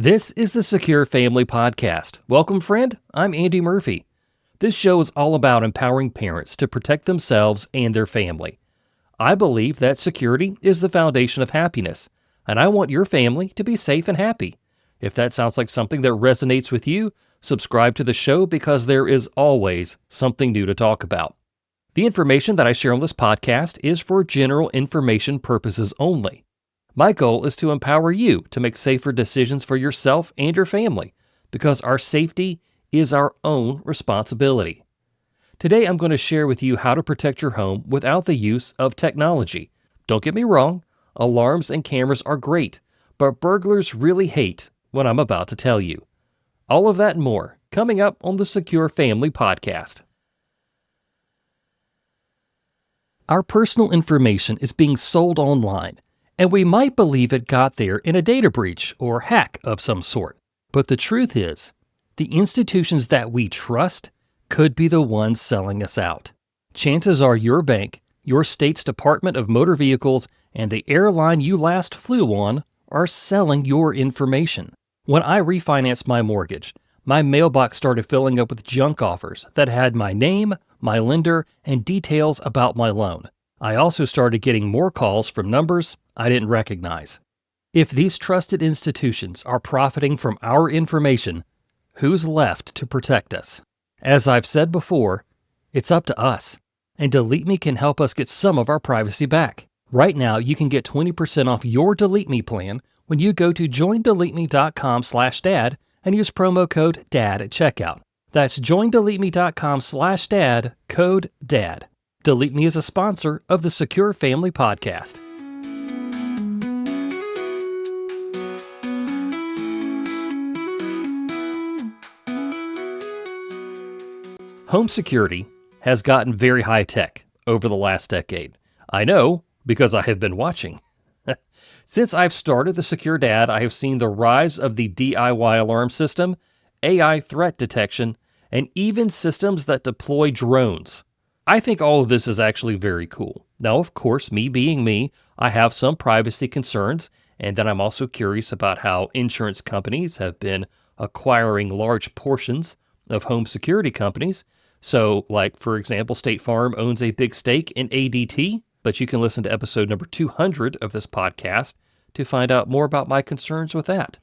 This is the Secure Family Podcast. Welcome, friend. I'm Andy Murphy. This show is all about empowering parents to protect themselves and their family. I believe that security is the foundation of happiness, and I want your family to be safe and happy. If that sounds like something that resonates with you, subscribe to the show because there is always something new to talk about. The information that I share on this podcast is for general information purposes only. My goal is to empower you to make safer decisions for yourself and your family, because our safety is our own responsibility. Today, I'm going to share with you how to protect your home without the use of technology. Don't get me wrong, alarms and cameras are great, but burglars really hate what I'm about to tell you. All of that and more coming up on the Secure Family Podcast. Our personal information is being sold online, and we might believe it got there in a data breach or hack of some sort. But the truth is, the institutions that we trust could be the ones selling us out. Chances are your bank, your state's Department of Motor Vehicles, and the airline you last flew on are selling your information. When I refinanced my mortgage, my mailbox started filling up with junk offers that had my name, my lender, and details about my loan. I also started getting more calls from numbers I didn't recognize. If these trusted institutions are profiting from our information, who's left to protect us? As I've said before, it's up to us, and Delete Me can help us get some of our privacy back. Right now, you can get 20% off your Delete Me plan when you go to joindeleteme.com/dad and use promo code DAD at checkout. That's joindeleteme.com/dad, code DAD. Delete Me is a sponsor of the Secure Family Podcast. Home security has gotten very high-tech over the last decade. I know because I have been watching. Since I've started the Secure Dad, I have seen the rise of the DIY alarm system, AI threat detection, and even systems that deploy drones. I think all of this is actually very cool. Now, of course, me being me, I have some privacy concerns, and then I'm also curious about how insurance companies have been acquiring large portions of home security companies. So, like, for example, State Farm owns a big stake in ADT, but you can listen to episode number 200 of this podcast to find out more about my concerns with that.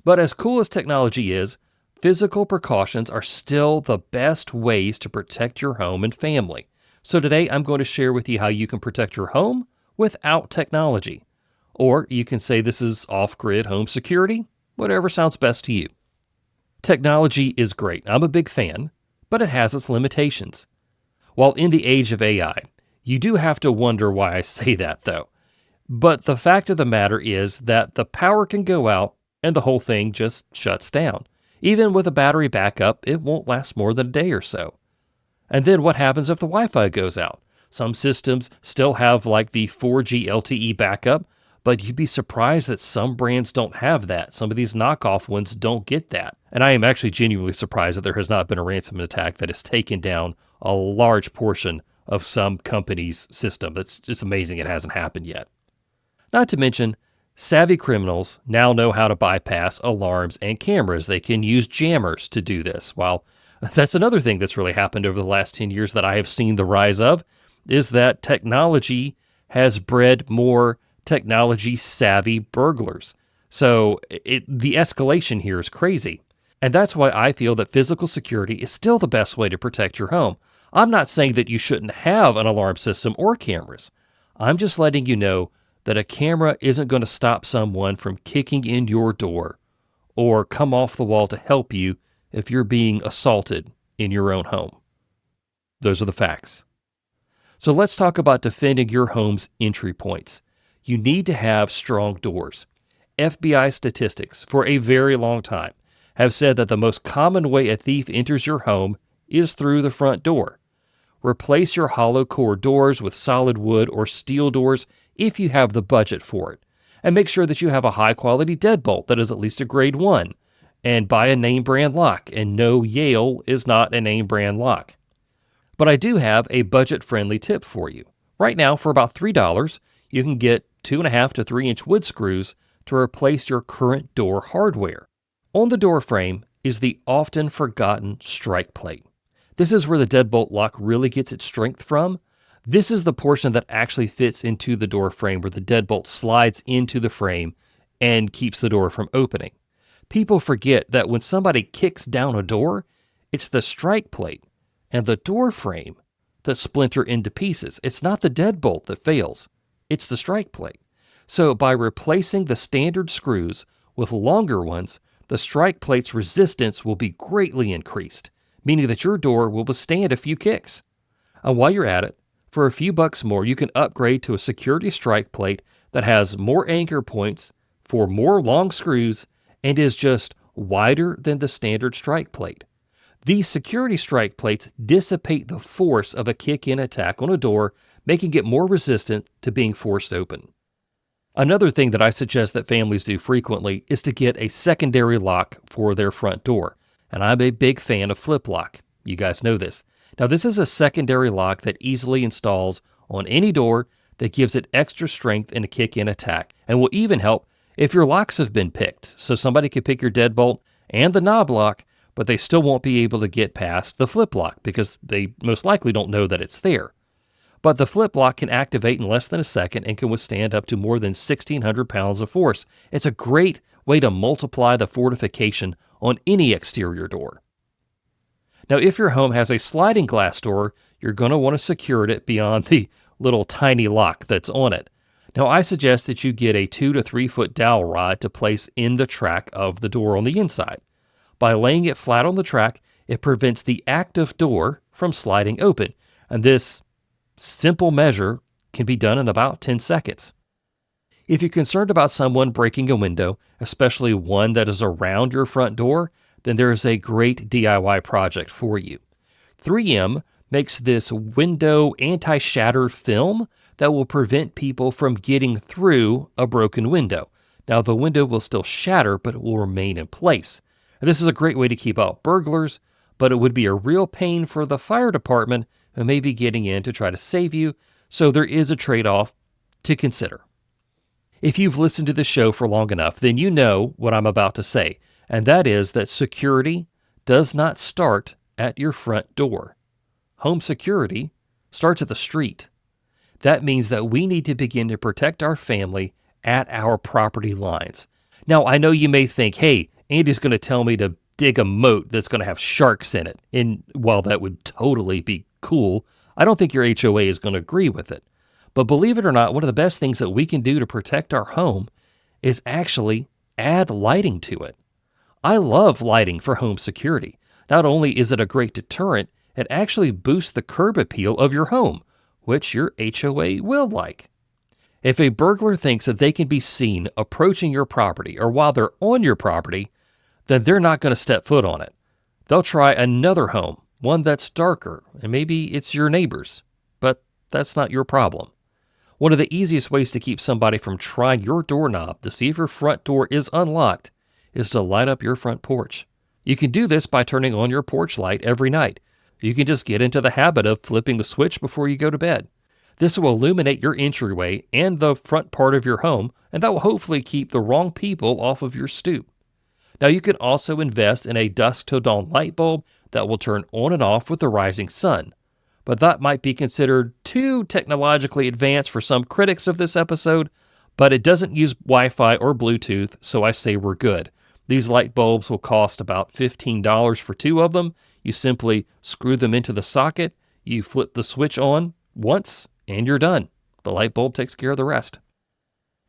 But as cool as technology is, physical precautions are still the best ways to protect your home and family. So today I'm going to share with you how you can protect your home without technology. Or you can say this is off-grid home security, whatever sounds best to you. Technology is great. I'm a big fan, but it has its limitations. While in the age of AI, you do have to wonder why I say that though. But the fact of the matter is that the power can go out and the whole thing just shuts down. Even with a battery backup, it won't last more than a day or so. And then what happens if the Wi-Fi goes out? Some systems still have like the 4G LTE backup, but you'd be surprised that some brands don't have that. Some of these knockoff ones don't get that. And I am actually genuinely surprised that there has not been a ransom attack that has taken down a large portion of some company's system. That's just amazing it hasn't happened yet. Not to mention, savvy criminals now know how to bypass alarms and cameras. They can use jammers to do this. Well, that's another thing that's really happened over the last 10 years that I have seen the rise of, is that technology has bred more technology-savvy burglars. So the escalation here is crazy. And that's why I feel that physical security is still the best way to protect your home. I'm not saying that you shouldn't have an alarm system or cameras. I'm just letting you know that a camera isn't going to stop someone from kicking in your door or come off the wall to help you if you're being assaulted in your own home. Those are the facts. So let's talk about defending your home's entry points. You need to have strong doors. FBI statistics for a very long time have said that the most common way a thief enters your home is through the front door. Replace your hollow core doors with solid wood or steel doors if you have the budget for it. And make sure that you have a high-quality deadbolt that is at least a grade 1. And buy a name brand lock, and no, Yale is not a name brand lock. But I do have a budget-friendly tip for you. Right now, for about $3, you can get 2.5 to 3-inch wood screws to replace your current door hardware. On the door frame is the often forgotten strike plate. This is where the deadbolt lock really gets its strength from. This is the portion that actually fits into the door frame where the deadbolt slides into the frame and keeps the door from opening. People forget that when somebody kicks down a door, it's the strike plate and the door frame that splinter into pieces. It's not the deadbolt that fails, it's the strike plate. So by replacing the standard screws with longer ones, the strike plate's resistance will be greatly increased, meaning that your door will withstand a few kicks. And while you're at it, for a few bucks more, you can upgrade to a security strike plate that has more anchor points for more long screws and is just wider than the standard strike plate. These security strike plates dissipate the force of a kick-in attack on a door, making it more resistant to being forced open. Another thing that I suggest that families do frequently is to get a secondary lock for their front door. And I'm a big fan of FlipLok. You guys know this. Now, this is a secondary lock that easily installs on any door that gives it extra strength in a kick-in attack and will even help if your locks have been picked. So somebody could pick your deadbolt and the knob lock, but they still won't be able to get past the FlipLok because they most likely don't know that it's there. But the FlipLok can activate in less than a second and can withstand up to more than 1,600 pounds of force. It's a great way to multiply the fortification on any exterior door. Now, if your home has a sliding glass door, you're going to want to secure it beyond the little tiny lock that's on it. Now, I suggest that you get a 2 to 3 foot dowel rod to place in the track of the door on the inside. By laying it flat on the track, it prevents the active door from sliding open, and this simple measure can be done in about 10 seconds. If you're concerned about someone breaking a window, especially one that is around your front door, then there is a great DIY project for you. 3M makes this window anti-shatter film that will prevent people from getting through a broken window. Now, the window will still shatter, but it will remain in place. And this is a great way to keep out burglars, but it would be a real pain for the fire department who may be getting in to try to save you, so there is a trade-off to consider. If you've listened to this show for long enough, then you know what I'm about to say, and that is that security does not start at your front door. Home security starts at the street. That means that we need to begin to protect our family at our property lines. Now, I know you may think, hey, Andy's going to tell me to dig a moat that's going to have sharks in it. And while that would totally be cool, I don't think your HOA is going to agree with it. But believe it or not, one of the best things that we can do to protect our home is actually add lighting to it. I love lighting for home security. Not only is it a great deterrent, it actually boosts the curb appeal of your home, which your HOA will like. If a burglar thinks that they can be seen approaching your property or while they're on your property, then they're not going to step foot on it. They'll try another home, one that's darker, and maybe it's your neighbor's, but that's not your problem. One of the easiest ways to keep somebody from trying your doorknob to see if your front door is unlocked is to light up your front porch. You can do this by turning on your porch light every night. You can just get into the habit of flipping the switch before you go to bed. This will illuminate your entryway and the front part of your home, and that will hopefully keep the wrong people off of your stoop. Now, you can also invest in a dusk to dawn light bulb that will turn on and off with the rising sun. But that might be considered too technologically advanced for some critics of this episode, but it doesn't use Wi-Fi or Bluetooth, so I say we're good. These light bulbs will cost about $15 for 2 of them. You simply screw them into the socket, you flip the switch on once, and you're done. The light bulb takes care of the rest.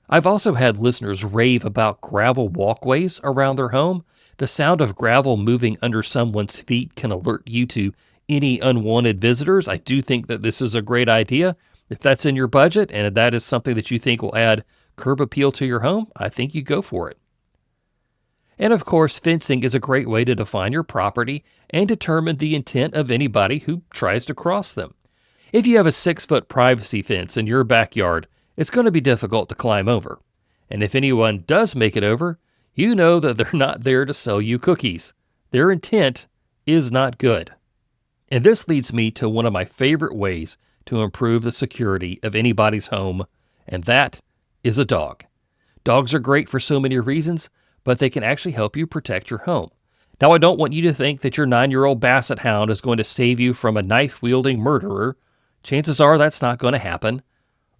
I've also had listeners rave about gravel walkways around their home. The sound of gravel moving under someone's feet can alert you to any unwanted visitors. I do think that this is a great idea. If that's in your budget and that is something that you think will add curb appeal to your home, I think you go for it. And of course, fencing is a great way to define your property and determine the intent of anybody who tries to cross them. If you have a 6-foot privacy fence in your backyard, it's going to be difficult to climb over. And if anyone does make it over, you know that they're not there to sell you cookies. Their intent is not good. And this leads me to one of my favorite ways to improve the security of anybody's home, and that is a dog. Dogs are great for so many reasons, but they can actually help you protect your home. Now, I don't want you to think that your 9-year-old Basset Hound is going to save you from a knife-wielding murderer. Chances are that's not going to happen.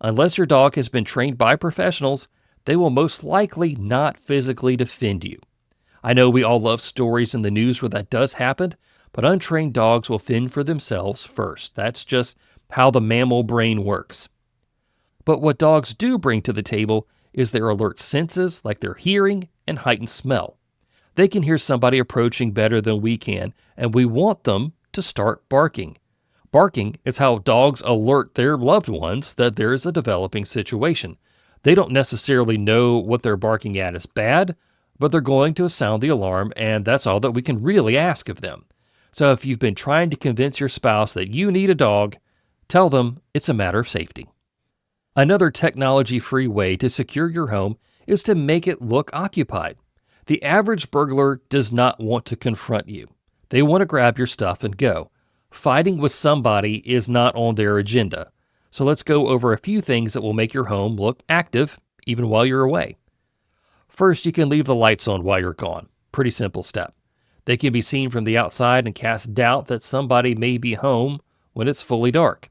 Unless your dog has been trained by professionals, they will most likely not physically defend you. I know we all love stories in the news where that does happen, but untrained dogs will fend for themselves first. That's just how the mammal brain works. But what dogs do bring to the table is their alert senses, like their hearing and heightened smell. They can hear somebody approaching better than we can, and we want them to start barking. Barking is how dogs alert their loved ones that there is a developing situation. They don't necessarily know what they're barking at is bad, but they're going to sound the alarm, and that's all that we can really ask of them. So if you've been trying to convince your spouse that you need a dog, tell them it's a matter of safety. Another technology-free way to secure your home is to make it look occupied. The average burglar does not want to confront you. They want to grab your stuff and go. Fighting with somebody is not on their agenda. So let's go over a few things that will make your home look active even while you're away. First, you can leave the lights on while you're gone. Pretty simple step. They can be seen from the outside and cast doubt that somebody may be home when it's fully dark.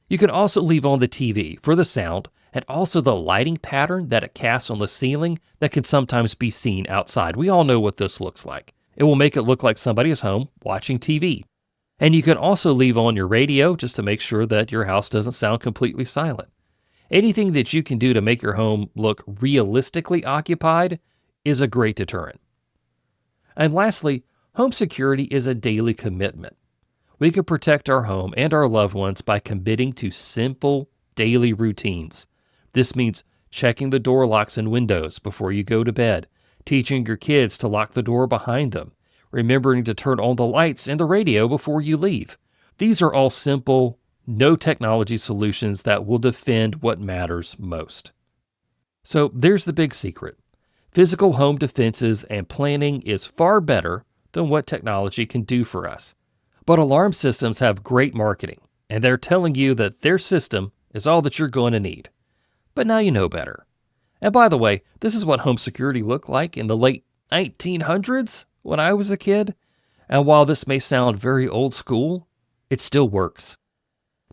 You can also leave on the TV for the sound and also the lighting pattern that it casts on the ceiling that can sometimes be seen outside. We all know what this looks like. It will make it look like somebody is home watching TV. And you can also leave on your radio just to make sure that your house doesn't sound completely silent. Anything that you can do to make your home look realistically occupied is a great deterrent. And lastly, home security is a daily commitment. We can protect our home and our loved ones by committing to simple daily routines. This means checking the door locks and windows before you go to bed, teaching your kids to lock the door behind them, remembering to turn on the lights and the radio before you leave. These are all simple, no technology solutions that will defend what matters most. So there's the big secret. Physical home defenses and planning is far better than what technology can do for us. But alarm systems have great marketing, and they're telling you that their system is all that you're going to need. But now you know better. And by the way, this is what home security looked like in the late 1900s when I was a kid. And while this may sound very old school, it still works.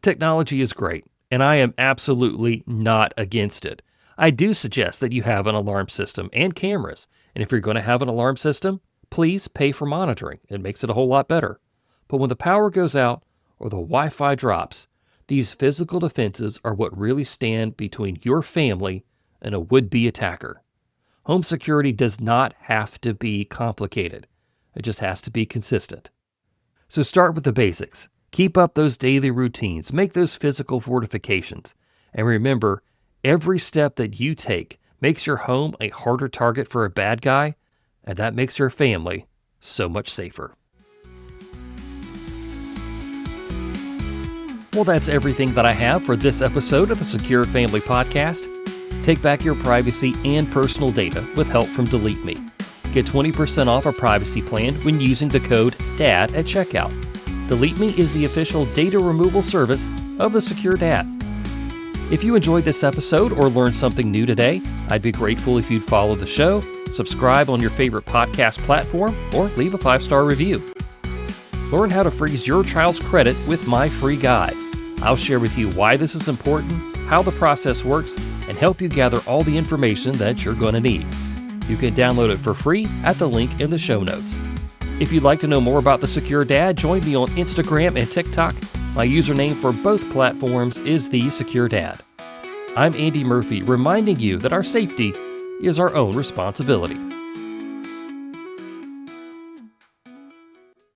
Technology is great, and I am absolutely not against it. I do suggest that you have an alarm system and cameras. And if you're going to have an alarm system, please pay for monitoring. It makes it a whole lot better. But when the power goes out or the Wi-Fi drops, these physical defenses are what really stand between your family and a would-be attacker. Home security does not have to be complicated. It just has to be consistent. So start with the basics. Keep up those daily routines. Make those physical fortifications. And remember, every step that you take makes your home a harder target for a bad guy, and that makes your family so much safer. Well, that's everything that I have for this episode of the Secure Family Podcast. Take back your privacy and personal data with help from Delete Me. Get 20% off a privacy plan when using the code DAD at checkout. Delete Me is the official data removal service of the Secure Dad. If you enjoyed this episode or learned something new today, I'd be grateful if you'd follow the show, subscribe on your favorite podcast platform, or leave a 5-star review. Learn how to freeze your child's credit with my free guide. I'll share with you why this is important, how the process works, and help you gather all the information that you're going to need. You can download it for free at the link in the show notes. If you'd like to know more about the Secure Dad, join me on Instagram and TikTok. My username for both platforms is The Secure Dad. I'm Andy Murphy, reminding you that our safety is our own responsibility.